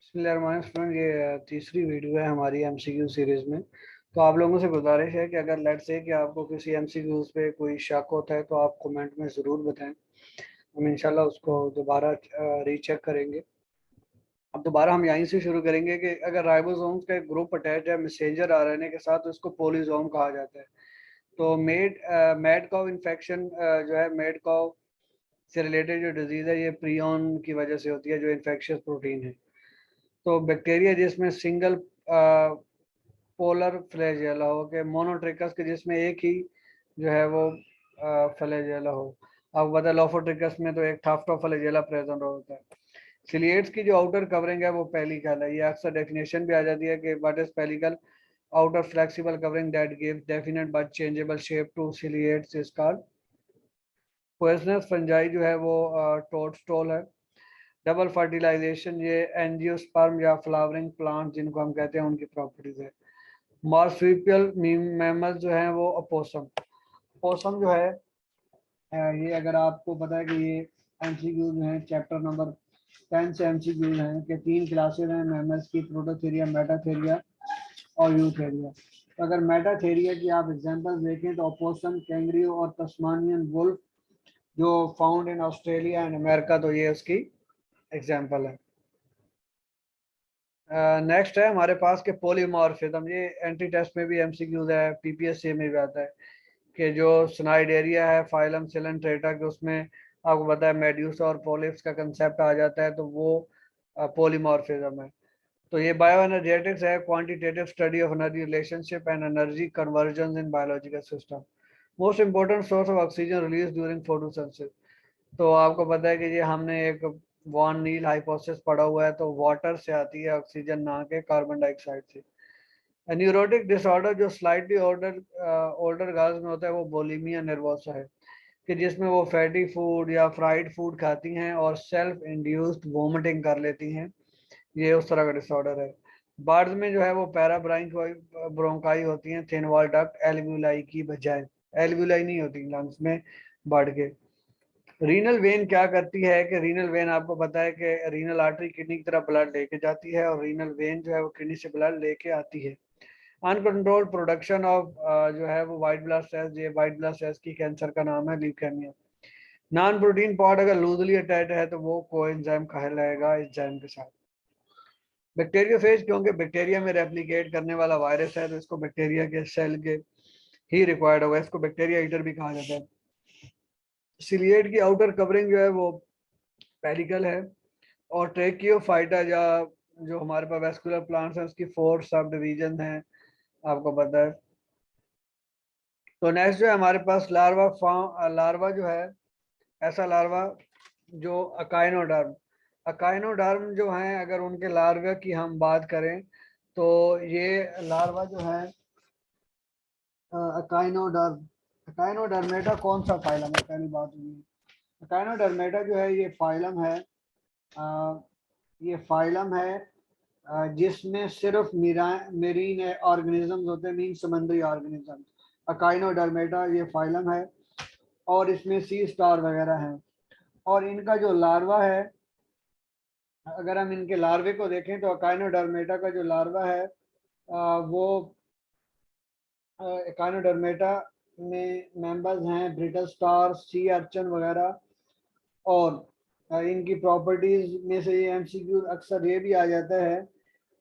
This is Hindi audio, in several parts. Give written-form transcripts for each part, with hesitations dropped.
स्टूडेंट, ये तीसरी वीडियो है हमारी एमसीक्यू सीरीज में। तो आप लोगों से गुजारिश है कि अगर लेट्स से कि आपको किसी एमसीक्यूज पे कोई शक होता है तो आप कमेंट में ज़रूर बताएं। हम इंशाल्लाह उसको दोबारा रीचेक करेंगे। अब दोबारा हम यहीं से शुरू करेंगे कि अगर राइबोसोम्स का एक ग्रुप अटैच है मैसेंजर आरएनए के साथ तो इसको पोलिसोम कहा जाता है। तो मैड काउ इन्फेक्शन जो है, मैड काउ से रिलेटेड जो डिजीज़ है ये प्रियन की वजह से होती है, जो इन्फेक्शियस प्रोटीन है। तो बैक्टीरिया जिसमें सिंगल पोलर फ्लैजेला हो के, मोनोट्रिकस के जिसमें एक ही जो है वो फ्लैजेला हो। अब बता लोफोट्रिकस में तो एक थाफ्टो फ्लैजेला प्रेजेंट होता है। सिलिएट्स की जो आउटर कवरिंग है वो पेलिकल है। ये अक्सर डेफिनेशन भी आ जाती है कि what is pellicle. Outer flexible covering that gives definite but changeable shape to ciliates is called poisonous fungi. जो है वो टोडस्टॉल है। डबल फर्टिलाइजेशन, ये एंजियोस्पर्म या फ्लावरिंग प्लांट जिनको हम कहते हैं उनकी प्रॉपर्टीज है। मार्सुपियल मैमल जो है वो अपोसम। अपोसम जो है ये अगर आपको पता है कि ये एमसीक्यूज हैं, चैप्टर नंबर 10 से एमसीक्यूज हैं कि 3 क्लासेज हैं मैमल्स की, प्रोटोथेरिया, मेटाथेरिया और यूथेरिया। तो अगर मेटाथेरिया की आप एग्जांपल देखें तो अपोसम, कैंगरियो और तस्मानियन वुल्फ जो found in Australia and America, तो ये उसकी एग्जांपल है। नेक्स्ट है हमारे पास के पॉलीमॉर्फिज्म। ये एंट्री टेस्ट में भी एमसीक्यूज है, पीपीएससी में भी आता है कि जो स्नाइडेरिया है फाइलम सिलेंट्रेटा के, उसमें आपको पता है मेड्यूसा और पॉलिप्स का कंसेप्ट आ जाता है, तो वो पॉलीमॉर्फिज्म है। तो ये बायो एनर्जेटिक्स है, quantitative study of energy relationship and energy conversion in biological system. Most important source of oxygen release during photosynthesis. तो आपको पता है कि ये हमने एक वॉन नील हाइपोथेसिस पढ़ा हुआ है, तो वाटर से आती है ऑक्सीजन, ना के कार्बन डाइऑक्साइड से। न्यूरोटिक डिसऑर्डर जो स्लाइटली ऑर्डर गर्ल्स में होता है वो बुलिमिया नर्वोसा है, कि जिसमें वो फैटी फूड या फ्राइड फूड खाती हैं और सेल्फ इंड्यूस्ड वोमिटिंग कर लेती हैं। ये उस तरह का डिसऑर्डर है। बर्ड्स में जो है वो पैराब्रांक ब्रोंकाई होती हैं, थिन वॉल डक्ट एल्वुलाई की बजाय। एल्वुलाई नहीं होती लंग्स में बर्ड के। रीनल वेन क्या करती है कि रीनल वेन आपको पता है कि रीनल आर्टरी किडनी की तरफ ब्लड लेके जाती है और रीनल वेन जो है वो किडनी से ब्लड लेके आती है। अनकंट्रोल्ड प्रोडक्शन ऑफ जो है वो वाइट ब्लड सेल्स, ये वाइट ब्लड सेल्स की कैंसर का नाम है ल्यूकेमिया। नॉन प्रोटीन पॉट अगर लूजली अटैच है तो वो कोएंजाइम कहलाएगा एंजाइम के साथ। बैक्टीरियोफेज, क्योंकि बैक्टीरिया में रेप्लिकेट करने वाला वायरस है तो इसको बैक्टीरिया के सेल के ही रिक्वायर्ड होगा, इसको बैक्टीरिया ईटर भी कहा जाता है। सिलिएट की आउटर कवरिंग जो है वो पेरिकल है। और ट्रेकियोफाइटा या जो हमारे पास वेस्कुलर प्लांट्स हैं उसकी 4 सब डिवीजन हैं, आपको पता है। तो नेक्स्ट जो है हमारे पास लार्वा जो है, ऐसा लार्वा जो अकाइनोडर्म। अकाइनोडर्म जो है अगर उनके लार्वा की हम बात करें तो ये लार्वा जो है अकाइनोडर्म, अकाइनोडर्मेटा कौन सा फाइलम है, पहली बात हुई है। अकाइनोडर्मेटा जो है ये फाइलम है, ये फाइलम है जिसमें सिर्फ मेरीन ऑर्गेनिजम्स होते हैं, मीन समुद्री ऑर्गेनिजम्स। अकाइनोडर्मेटा ये फाइलम है और इसमें सी स्टार वगैरह हैं। और इनका जो लार्वा है, अगर हम इनके लार्वे को देखें तो अकाइनोडर्मेटा का जो लार्वा है वो अकाइनोडर्मेटा में मेंबर्स हैं ब्रिटल स्टार, सी अर्चन वगैरह। और इनकी प्रॉपर्टीज में से ये एमसीक्यू अक्सर ये भी आ जाता है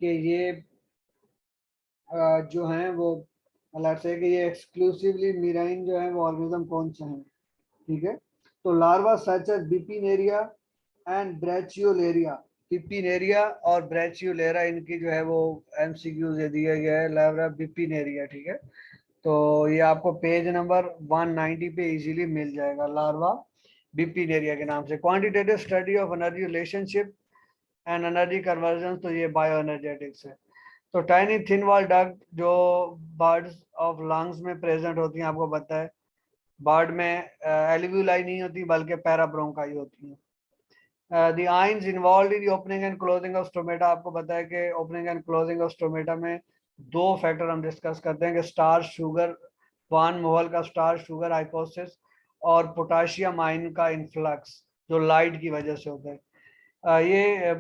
कि ये जो हैं वो अलग से कि ये एक्सक्लूसिवली मीराइन जो है वो ऑर्गेनिज्म कौन से हैं, ठीक है। तो लार्वा सच एज बिपिनेरिया एंड ब्रैचियोलेरिया। बिपिनेरिया और ब्रैचियोलेरा इनकी जो है वो एमसीक्यू दे दिया गया है, लार्वा बिपिनेरिया, ठीक है। तो ये आपको पेज नंबर 190 पे इजीली मिल जाएगा, लार्वा बिपिनेरिया के नाम से। Quantitative study of energy relationship and energy conversion, तो ये बायो एनर्जेटिक्स है। तो टाइनी थिन वॉल डक्ट जो बर्ड्स ऑफ लंग्स में प्रेजेंट होती हैं, आपको पता है बर्ड में एल्वुलाई नहीं होती बल्कि पैराब्रोंकाई होती है। The ions involve in opening and closing of stomata, आपको पता है कि opening and closing of stomata में 2 फैक्टर हम डिस्कस करते हैं कि स्टार शुगर, वान मोहल का स्टार शुगर हाइपोथेसिस, और पोटाशियम आयन का इन्फ्लक्स जो लाइट की वजह से होता है। ये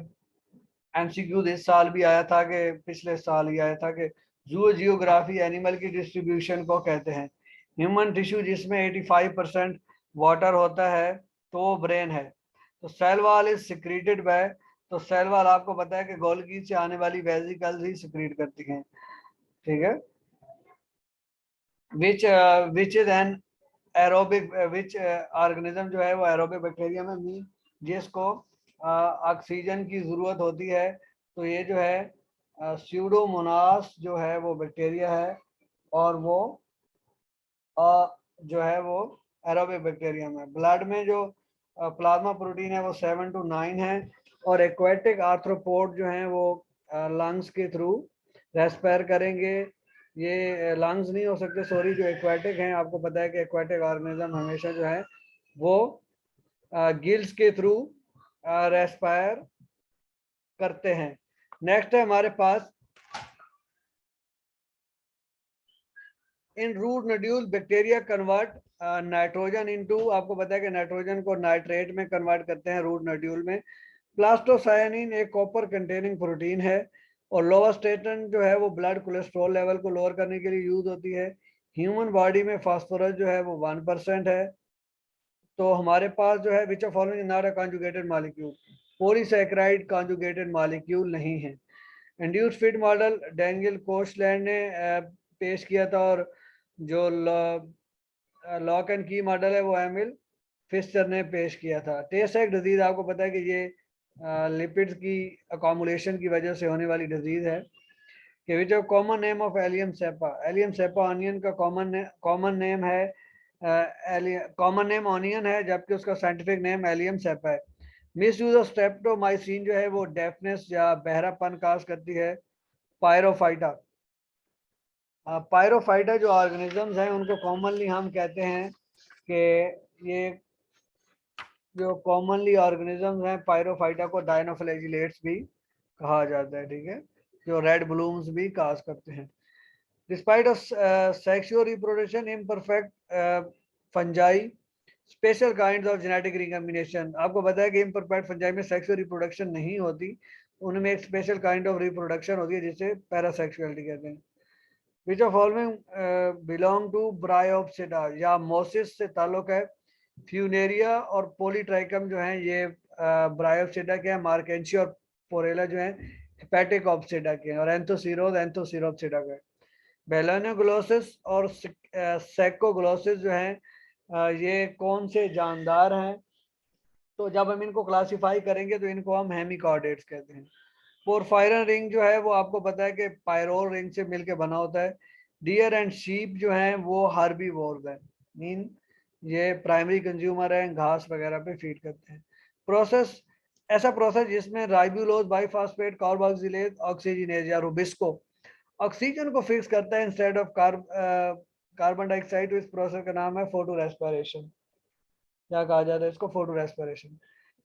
एमसीक्यू इस साल भी आया था कि पिछले साल ही आया था कि जू जियोग्राफी एनिमल की डिस्ट्रीब्यूशन को कहते हैं। ह्यूमन टिश्यू जिसमें 85% वाटर होता है तो वो ब्रेन है। तो cell wall is secreted by, तो सेल वॉल आपको पता है कि गोल्गी से आने वाली वेसिकल्स ही सिक्रीट करती हैं, ठीक है। Which is an aerobic, which organism जो है वो एरोबिक बैक्टीरिया में मीन जिसको ऑक्सीजन की जरूरत होती है। तो ये जो है स्यूडोमोनास जो है वो बैक्टीरिया है, और वो जो है वो एरोबिक बैक्टीरिया में। ब्लड में जो प्लाज्मा प्रोटीन है वो 7 to 9 है, और एक्वेटिक आर्थ्रोपोड जो हैं वो लंग्स के थ्रू रेस्पायर करेंगे। ये लंग्स नहीं हो सकते, सॉरी, जो एक्वेटिक हैं, आपको पता है कि एक्वेटिक ऑर्गेनिज्म हमेशा जो है वो गिल्स के थ्रू रेस्पायर करते हैं। नेक्स्ट है हमारे पास in root nodule bacteria convert nitrogen into, आपको पता है कि नाइट्रोजन को नाइट्रेट में कन्वर्ट करते हैं रूट नोड्यूल में। प्लास्टोसायनिन एक कॉपर कंटेनिंग प्रोटीन है, और लोवास्टेटिन जो है वो ब्लड कोलेस्ट्रॉल लेवल को लोअर करने के लिए यूज होती है। ह्यूमन बॉडी में फास्फोरस जो है वो 1% है। तो हमारे पास जो है विच of following not a conjugated molecule, polysaccharide conjugated molecule नहीं है। Induced fit model Daniel Koshland ने पेश किया था, और जो लॉक एंड की मॉडल है वो एमिल फिस्चर ने पेश किया था। टे सेक डिजीज आपको पता है कि ये लिपिड्स की अकोमुलेशन की वजह से होने वाली डिजीज है। कि which of common name of allium cepa, allium cepa onion का कॉमन नेम है, कॉमन नेम ऑनियन है, जबकि उसका साइंटिफिक नेम एलियम सेपा है। मिस यूज ऑफ स्ट्रेप्टोमाइसिन जो है वो डेफनेस या बहरापन काज करती है। पायरोफाइटा, पायरोफाइटा जो ऑर्गेनिजम्स हैं उनको कॉमनली हम कहते हैं कि ये जो कॉमनली ऑर्गेनिजम्स हैं पायरोफाइटा को डायनोफ्लैजिलेट्स भी कहा जाता है, ठीक है, जो रेड ब्लूम्स भी काज करते हैं। Despite of sexual reproduction imperfect fungi special kinds of genetic recombination, आपको पता है कि इम्परफेक्ट फंजाई में सेक्सुअल रिप्रोडक्शन नहीं होती, उनमें एक स्पेशल काइंड ऑफ रिप्रोडक्शन होती है जिसे पैरासेक्सुअलिटी कहते हैं। Which of following belong to bryopsida, या मोसिस से ताल्लुक है। फ्यूनेरिया और पॉलीट्राइकम जो हैं ये ब्रायोप्सिडा के हैं। मार्केंशी और पोरेला जो हैं हेपेटिक ऑप्सिडा के हैं, और एंथोसिरोप्सिडा के। बेलोनोग्लोसिस और सेकोग्लोसिस जो हैं ये कौन से जानदार हैं। तो जब हम इनको क्लासिफाई करेंगे तो इनको हम हेमिकॉर्डेट्स कहते हैं। पोरफायरन रिंग जो है वो आपको पता है कि पायरोल रिंग से मिलके बना होता है। डियर एंड शीप जो हैं वो हार्बीवोर्स हैं, मीन ये प्राइमरी कंज्यूमर हैं, घास वगैरह पे फीड करते हैं। प्रोसेस, ऐसा प्रोसेस जिसमें राइबुलोज बाइफॉस्फेट कार्बोक्सिलेज ऑक्सीजनेज या रुबिस्को ऑक्सीजन को फिक्स करता है इंस्टेड ऑफ कार्बन डाइऑक्साइड। इस प्रोसेस का नाम है फोटो रेस्पिरेशन, क्या कहा जाता है इसको, photorespiration.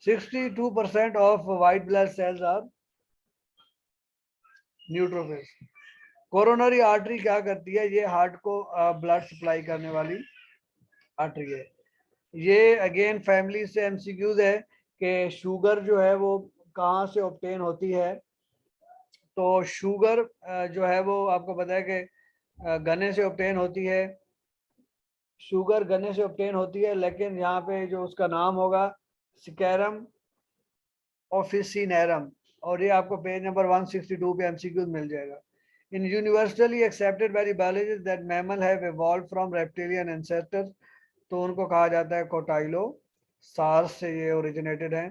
62% of white blood cells are neutrophils. Coronary artery क्या करती है, ये हार्ट को ब्लड सप्लाई करने वाली आर्टरी है। ये अगेन फैमिली से एमसीक्यूज है कि शुगर जो है वो कहाँ से ऑब्टेन होती है। तो शुगर जो है वो आपको पता है कि गन्ने से ऑब्टेन होती है, शुगर गन्ने से ऑब्टेन होती है, लेकिन यहाँ पे जो उसका नाम होगा सिकैरम ऑफिसिनेरम, और ये आपको पेज नंबर 162 पे एमसीक्यू मिल जाएगा। In universally accepted by the biologist that mammal have evolved from reptilian ancestors, तो उनको कहा जाता है कोटाइलो सार्स से ये ओरिजिनेटेड हैं।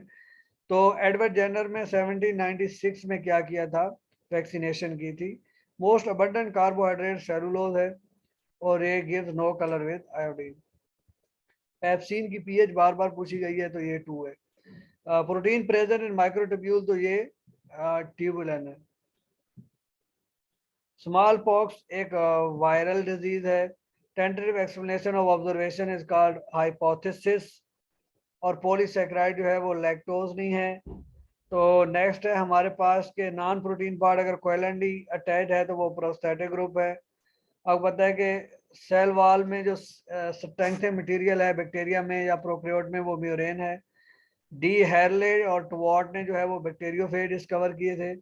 तो एडवर्ड जेनर में 1796 में क्या किया था, वैक्सीनेशन की थी। मोस्ट अबंडेंट कार्बोहाइड्रेट सेलुलोज है, और ये gives no colour with iodine. Pepsin की पीएच बार बार पूछी गई है, तो ये 2 है। प्रोटीन प्रेजेंट इन माइक्रोट्यूब्यूल, तो ये ट्यूबुलिन है। स्मॉल पॉक्स एक वायरल डिजीज है। Tentative explanation of observation is called hypothesis, और पॉलीसैकेराइड जो है वो लैक्टोज नहीं है। तो नेक्स्ट है हमारे पास के नॉन प्रोटीन पार्ट अगर कोएलेंडी अटैच है तो वो प्रोस्थेटिक ग्रुप है। आपको पता है कि सेल वॉल में जो स्ट्रेंथ मटेरियल है बैक्टीरिया में या प्रोकैरियोट में वो म्यूरेन है। डी हेरले और टुवार्ट ने जो है वो बैक्टीरियोफेज डिस्कवर किए थे।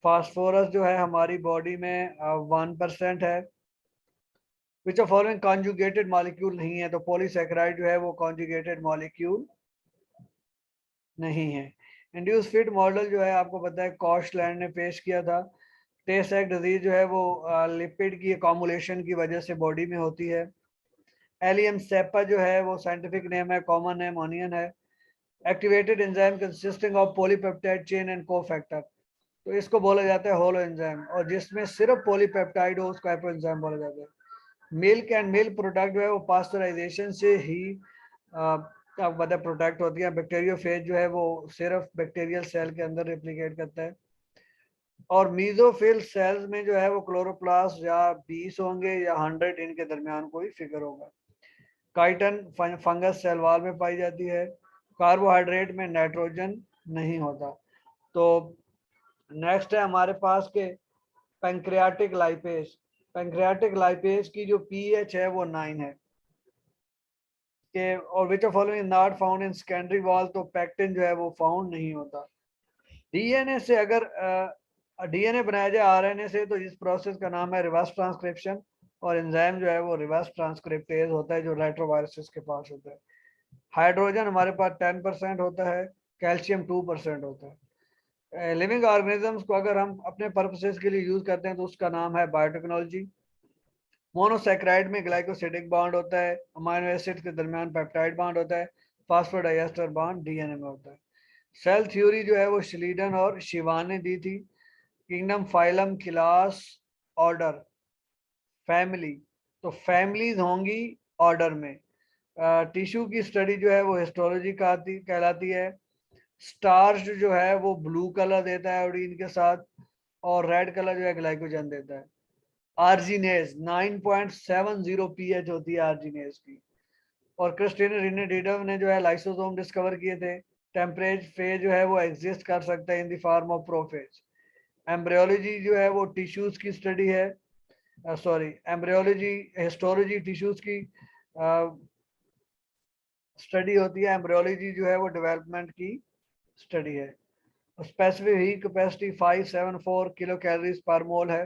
फास्फोरस जो है हमारी बॉडी में 1% है। विच ऑफ फॉलोइंग कॉन्जुगेटेड मॉलिक्यूल नहीं है, तो पॉलीसेकेराइड जो है वो कॉन्जुगेटेड मॉलिक्यूल नहीं है। इंड्यूस फिट मॉडल जो है आपको पता है कॉशलैंड ने पेश किया था। टे सेक डिजीज जो है वो लिपिड की अकोमुलेशन की वजह से बॉडी में होती है। एलियम सेपा जो है वो साइंटिफिक नेम है, कॉमन नेम ओनियन है। Activated enzyme consisting of polypeptide chain and cofactor, तो इसको बोला जाता है होलो एंजाइम, और जिसमें सिर्फ पॉलीपेप्टाइड हो उसको हाइपो एंजाइम बोला जाता है। मिल्क एंड मिल्क प्रोडक्ट जो है वो पास्चराइजेशन से ही आपको पता है प्रोटेक्ट होती है। बैक्टीरियोफेज जो है वो सिर्फ बैक्टीरियल सेल के अंदर रेप्लिकेट करता है। और मीजोफिल सेल्स में जो है वो क्लोरोप्लास्ट या 20 होंगे या 100, इनके दरमियान कोई फिगर होगा। काइटन फंगस सेल वॉल में पाई जाती है। कार्बोहाइड्रेट में नाइट्रोजन नहीं होता। तो नेक्स्ट है हमारे पास के पैंक्रियाटिक लाइपेज। पैंक्रियाटिक लाइपेज की जो पीएच है वो 9 है कि, और विच of following not found in secondary wall, तो पैक्टिन जो है वो फाउंड नहीं होता। डीएनए से अगर डीएनए बनाया जाए आरएनए से, तो इस प्रोसेस का नाम है रिवर्स ट्रांसक्रिप्शन, और एंजाइम जो है वो रिवर्स ट्रांसक्रिप्टेज होता है जो रेट्रोवायरसेस के पास होता है। हाइड्रोजन हमारे पास 10% होता है, कैल्शियम 2% होता है। लिविंग ऑर्गेनिजम्स को अगर हम अपने पर्पसेस के लिए यूज करते हैं तो उसका नाम है बायोटेक्नोलॉजी। मोनोसैकेराइड में ग्लाइकोसिडिक बॉन्ड होता है, अमाइनो एसिड के दरमियान पेप्टाइड बॉन्ड होता है, फास्फोडाइएस्टर बॉन्ड डीएनए में होता है। सेल थ्योरी जो है वो श्लीडन और शिवान ने दी थी। Kingdom, phylum, class, order, family, तो फैमिलीज होंगी ऑर्डर में। टिश्यू की स्टडी जो है वो हिस्टोलॉजी कहलाती है। स्टार्च जो है वो ब्लू कलर देता है आयोडीन के साथ, और रेड कलर जो है ग्लाइकोजन देता है। आर्जिनेज 9.70 पीएच होती है आर्जिनेज की। और क्रिस्टिन रिनेडिडव ने जो है लाइसोसोम डिस्कवर किए थे। टेम्परेज फेज जो है वो एग्जिस्ट कर सकता है in the form of prophase. Embryology जो है वो टिश्यूज की स्टडी है, सॉरी एम्ब्रियोलॉजी हिस्टोलॉजी टिश्यूज की स्टडी होती है। एम्ब्रियोलॉजी जो है वो डेवलपमेंट की स्टडी है। Specific heat capacity 574 kilo calories per mole है।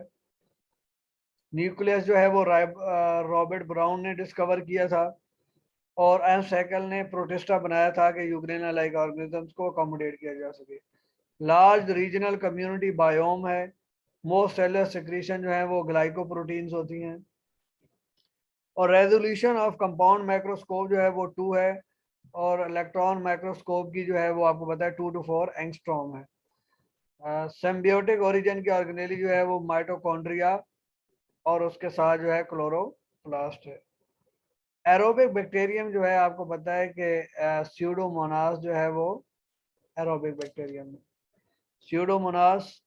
न्यूक्लियस जो है वो रॉबर्ट ब्राउन ने डिस्कवर किया था, और एम सैकल ने प्रोटेस्टा बनाया था कि यूग्रेना लाइक ऑर्गेनिजम्स को अकोमोडेट किया जा सके। लार्ज रीजनल कम्युनिटी बायोम है। मोस्ट सेलुलर सिक्रीशन जो है वो ग्लाइकोप्रोटीन्स होती हैं। और रेजोल्यूशन ऑफ कंपाउंड माइक्रोस्कोप जो है वो 2 है, और इलेक्ट्रॉन माइक्रोस्कोप की जो है वो आपको पता है 2 to 4 एंगस्ट्रॉम है। सिम्बियोटिक ओरिजिन की ऑर्गेनेली जो है वो माइटोकॉन्ड्रिया, और उसके साथ जो है क्लोरोप्लास्ट है। एरोबिक बैक्टीरियम जो है आपको पता है कि स्यूडोमोनास जो है वो एरोबिक बैक्टीरियम है। स्यूडोमोनास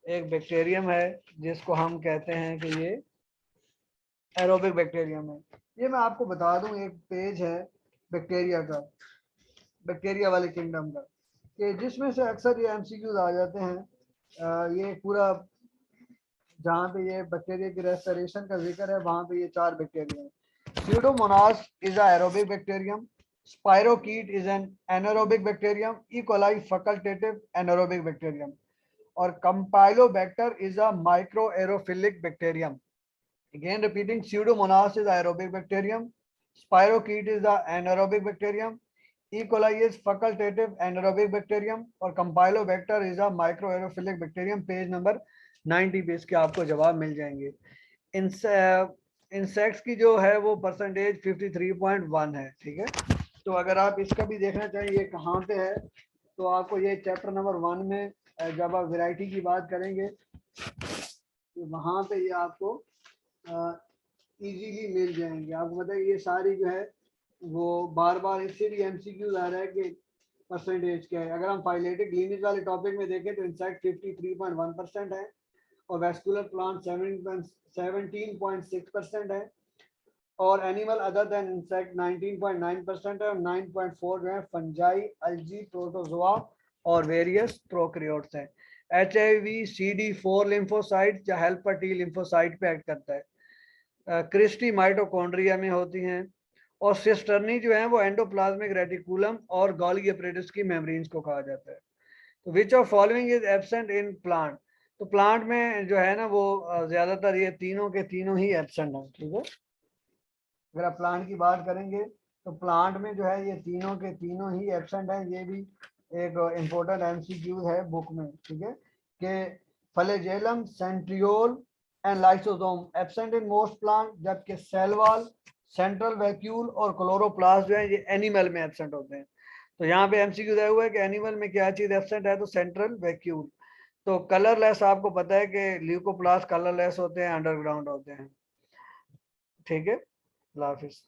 एक बैक्टीरियम है जिसको हम कहते हैं कि ये एरोबिक बैक्टीरियम है। ये मैं आपको बता दूं, एक पेज है बैक्टीरिया का, बैक्टीरिया वाले किंगडम का, कि जिसमें से अक्सर ये एमसीक्यूज आ जाते हैं। ये पूरा जहाँ पे ये बैक्टीरिया की रेस्टोरेशन का जिक्र है वहां पे ये 4 बैक्टीरिया हैं। Pseudomonas is a aerobic bacterium. Spirochete is an anaerobic bacterium. E. coli facultative anaerobic bacterium. और Campylobacter is a microaerophilic bacterium. Again repeating, Pseudomonas is aerobic bacterium. Spirochete is a anaerobic bacterium. E. coli is facultative anaerobic bacterium, और Campylobacter is a microaerophilic bacterium. Page number 90 पे इसके आपको जवाब मिल जाएंगे। इंसेक्ट्स की जो है वो परसेंटेज 53.1 है, ठीक है। तो अगर आप इसका भी देखना चाहिए ये कहाँ पे है, तो आपको ये चैप्टर नंबर 1 में जब आप वैरायटी की बात करेंगे तो वहाँ पे ये आपको इजीली मिल जाएंगे। आपको पता है ये सारी जो है वो बार बार इससे भी एमसीक्यूज आ रहा है कि परसेंटेज क्या है। अगर हम फाइलेटिक लीनियज वाले टॉपिक में देखें तो इंसेक्ट 53.1% है, और वेस्कुलर प्लांट 17.6% है, और एनिमल अदर देन इंसेक्ट 19.9% है, और 9.4 जो है फंजाई, अल्जी, प्रोटोजोआ और वेरियस प्रोकैरियोट्स हैं। HIV CD4 लिम्फोसाइट या हेल्पर टी लिम्फोसाइट पे एक्ट करता है। क्रिस्टी माइटोकॉन्ड्रिया में होती हैं, और सिस्टर्नी जो है वो एंडोप्लाज्मिक रेटिकुलम और गोल्गी एपरेटस की मेम्ब्रेन्स को कहा जाता है। तो विच of following is absent in plant, तो प्लांट में जो है ना वो ज्यादातर ये तीनों के तीनों ही एब्सेंट हैं, ठीक है। अगर आप प्लांट की बात करेंगे तो प्लांट में जो है ये तीनों के तीनों ही एब्सेंट हैं। ये भी एक इम्पोर्टेंट एमसीक्यू है बुक में, ठीक है, कि flagellum, centriole and lysosome absent in most plant, जबकि सेल वॉल, सेंट्रल वैक्यूल और क्लोरोप्लास्ट जो है ये एनिमल में एब्सेंट होते हैं। तो यहाँ पे एमसीक्यू दिया हुआ है कि एनिमल में क्या चीज एब्सेंट है, तो सेंट्रल वैक्यूल। तो कलरलेस आपको पता है कि ल्यूकोप्लास्ट कलरलेस होते हैं, अंडरग्राउंड होते हैं, ठीक है। अल्लाह हाफिज।